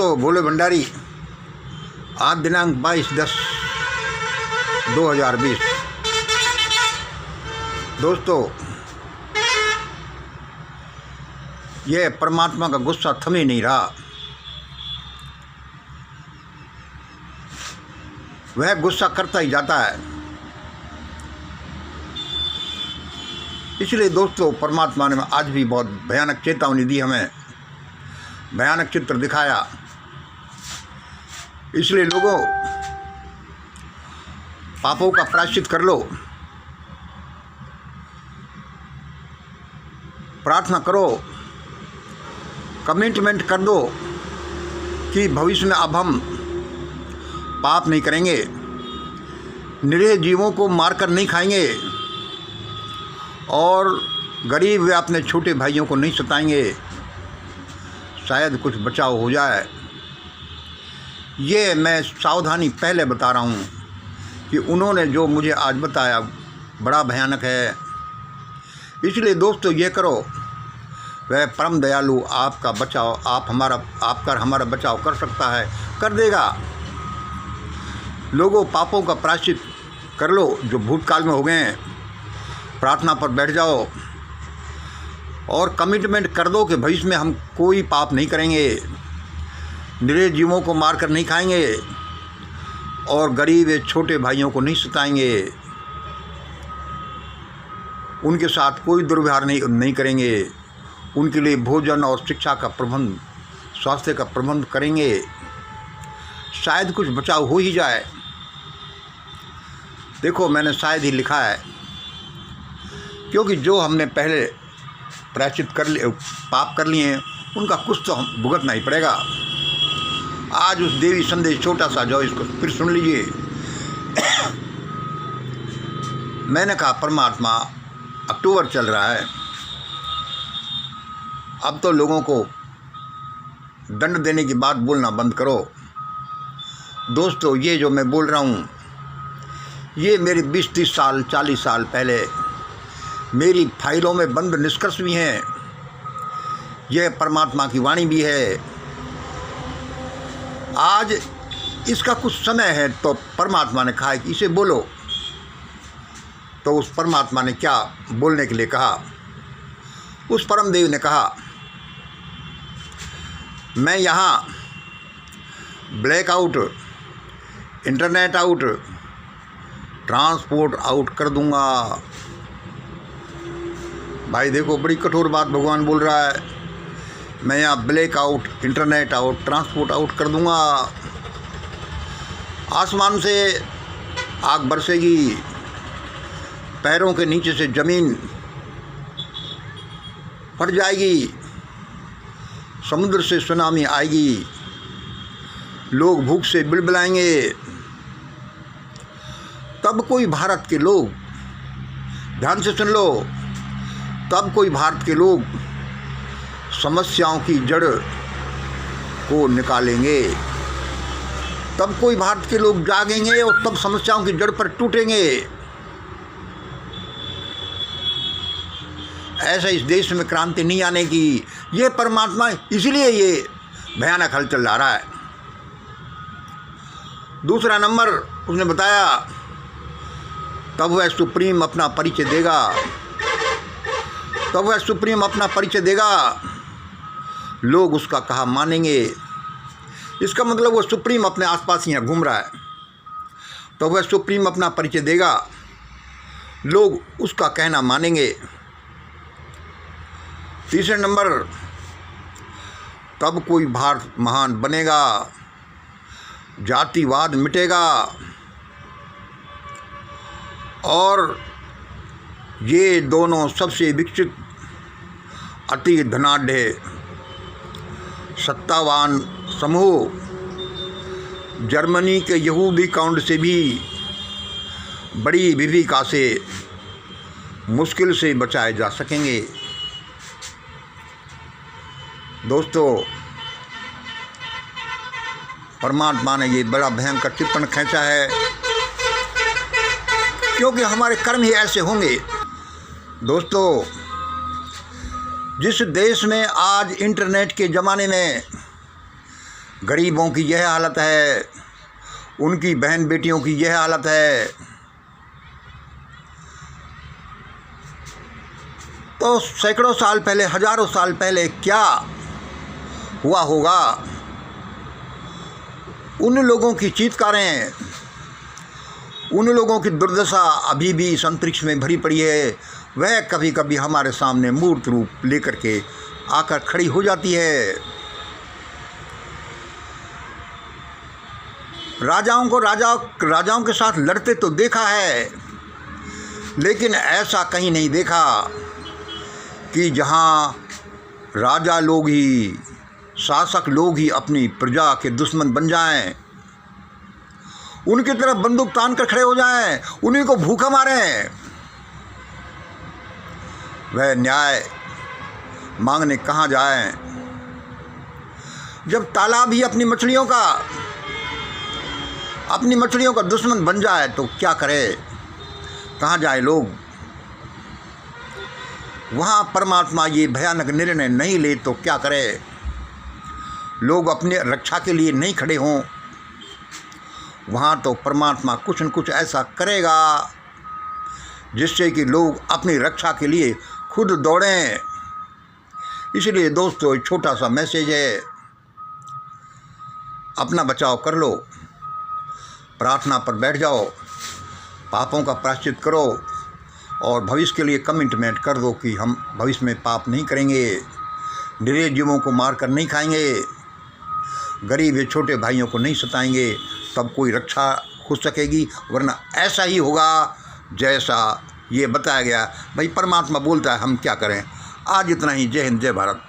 दोस्तों, भोले भंडारी आज दिनांक 22/10/2020। दोस्तों, यह परमात्मा का गुस्सा थम ही नहीं रहा। वह गुस्सा करता ही जाता है। इसलिए दोस्तों, परमात्मा ने आज भी बहुत भयानक चेतावनी दी, हमें भयानक चित्र दिखाया। इसलिए लोगों, पापों का प्रायश्चित कर लो, प्रार्थना करो, कमिटमेंट कर दो कि भविष्य में अब हम पाप नहीं करेंगे, निरीह जीवों को मारकर नहीं खाएंगे और गरीब व अपने छोटे भाइयों को नहीं सताएंगे, शायद कुछ बचाव हो जाए। ये मैं सावधानी पहले बता रहा हूँ कि उन्होंने जो मुझे आज बताया बड़ा भयानक है। इसलिए दोस्तों, ये करो, वह परम दयालु आपका बचाव हमारा बचाव कर सकता है, कर देगा। लोगों, पापों का प्रायश्चित कर लो जो भूतकाल में हो गए हैं, प्रार्थना पर बैठ जाओ और कमिटमेंट कर दो कि भविष्य में हम कोई पाप नहीं करेंगे, निरीह जीवों को मारकर नहीं खाएंगे और गरीब छोटे भाइयों को नहीं सताएंगे, उनके साथ कोई दुर्व्यवहार नहीं करेंगे, उनके लिए भोजन और शिक्षा का प्रबंध, स्वास्थ्य का प्रबंध करेंगे, शायद कुछ बचाव हो ही जाए। देखो, मैंने शायद ही लिखा है, क्योंकि जो हमने पहले प्रायश्चित पाप कर लिए हैं, उनका कुछ तो हम भुगतना ही पड़ेगा। आज उस देवी संदेश छोटा सा जो, इसको फिर सुन लीजिए। मैंने कहा, परमात्मा, अक्टूबर चल रहा है, अब तो लोगों को दंड देने की बात बोलना बंद करो। दोस्तों, ये जो मैं बोल रहा हूँ, ये मेरी 20-30 साल 40 साल पहले मेरी फाइलों में बंद निष्कर्ष भी हैं। यह परमात्मा की वाणी भी है। आज इसका कुछ समय है तो परमात्मा ने कहा है कि इसे बोलो। तो उस परमात्मा ने क्या बोलने के लिए कहा? उस परमदेव ने कहा, मैं यहाँ blackout, internet out, transport out कर दूंगा। भाई देखो, बड़ी कठोर बात भगवान बोल रहा है। मैं यहाँ black out, internet out, transport out कर दूंगा। आसमान से आग बरसेगी, पैरों के नीचे से ज़मीन फट जाएगी, समुद्र से सुनामी आएगी, लोग भूख से बिलबिलाएंगे। तब कोई भारत के लोग, ध्यान से सुन लो, तब कोई भारत के लोग समस्याओं की जड़ को निकालेंगे। तब कोई भारत के लोग जागेंगे और तब समस्याओं की जड़ पर टूटेंगे। ऐसा इस देश में क्रांति नहीं आने की। ये परमात्मा, इसलिए ये भयानक हलचल ला रहा है। दूसरा नंबर, उसने बताया, तब वह सुप्रीम अपना परिचय देगा। तब वह सुप्रीम अपना परिचय देगा, लोग उसका कहा मानेंगे। इसका मतलब वो सुप्रीम अपने आसपास ही घूम रहा है। तो वह सुप्रीम अपना परिचय देगा, लोग उसका कहना मानेंगे। तीसरे नंबर, तब कोई भारत महान बनेगा, जातिवाद मिटेगा और ये दोनों सबसे विकसित, अति धनाढ्य, सत्तावान समूह जर्मनी के यहूदी काउंट से भी बड़ी विविधता से मुश्किल से बचाए जा सकेंगे। दोस्तों, परमात्मा ने ये बड़ा भयंकर टिप्पण खींचा है, क्योंकि हमारे कर्म ही ऐसे होंगे। दोस्तों, जिस देश में आज इंटरनेट के ज़माने में गरीबों की यह हालत है, उनकी बहन बेटियों की यह हालत है। तो सैकड़ों साल पहले, हजारों साल पहले क्या हुआ होगा? उन लोगों की चीत्कारें, उन लोगों की दुर्दशा अभी भी इस अंतरिक्ष में भरी पड़ी है। वह कभी कभी हमारे सामने मूर्त रूप लेकर के आकर खड़ी हो जाती है। राजाओं को राजाओं के साथ लड़ते तो देखा है, लेकिन ऐसा कहीं नहीं देखा कि जहां राजा लोग ही, शासक लोग ही अपनी प्रजा के दुश्मन बन जाएं, उनकी तरफ बंदूक तान कर खड़े हो जाएं, उन्हीं को भूखा मारें। वह न्याय मांगने कहाँ जाएं? जब तालाब ही अपनी मछलियों का दुश्मन बन जाए तो क्या करे? कहाँ जाए लोग? वहाँ परमात्मा ये भयानक निर्णय नहीं ले तो क्या करे? लोग अपने रक्षा के लिए नहीं खड़े हों, वहाँ तो परमात्मा कुछ न कुछ ऐसा करेगा जिससे कि लोग अपनी रक्षा के लिए खुद दौड़ें। इसलिए दोस्तों, एक छोटा सा मैसेज है, अपना बचाव कर लो, प्रार्थना पर बैठ जाओ, पापों का प्रायश्चित करो और भविष्य के लिए कमिटमेंट कर दो कि हम भविष्य में पाप नहीं करेंगे, निरीह जीवों को मार कर नहीं खाएंगे, गरीब या छोटे भाइयों को नहीं सताएंगे, तब कोई रक्षा हो सकेगी। वरना ऐसा ही होगा जैसा ये बताया गया। भाई परमात्मा बोलता है, हम क्या करें। आज इतना ही। जय हिंद, जय भारत।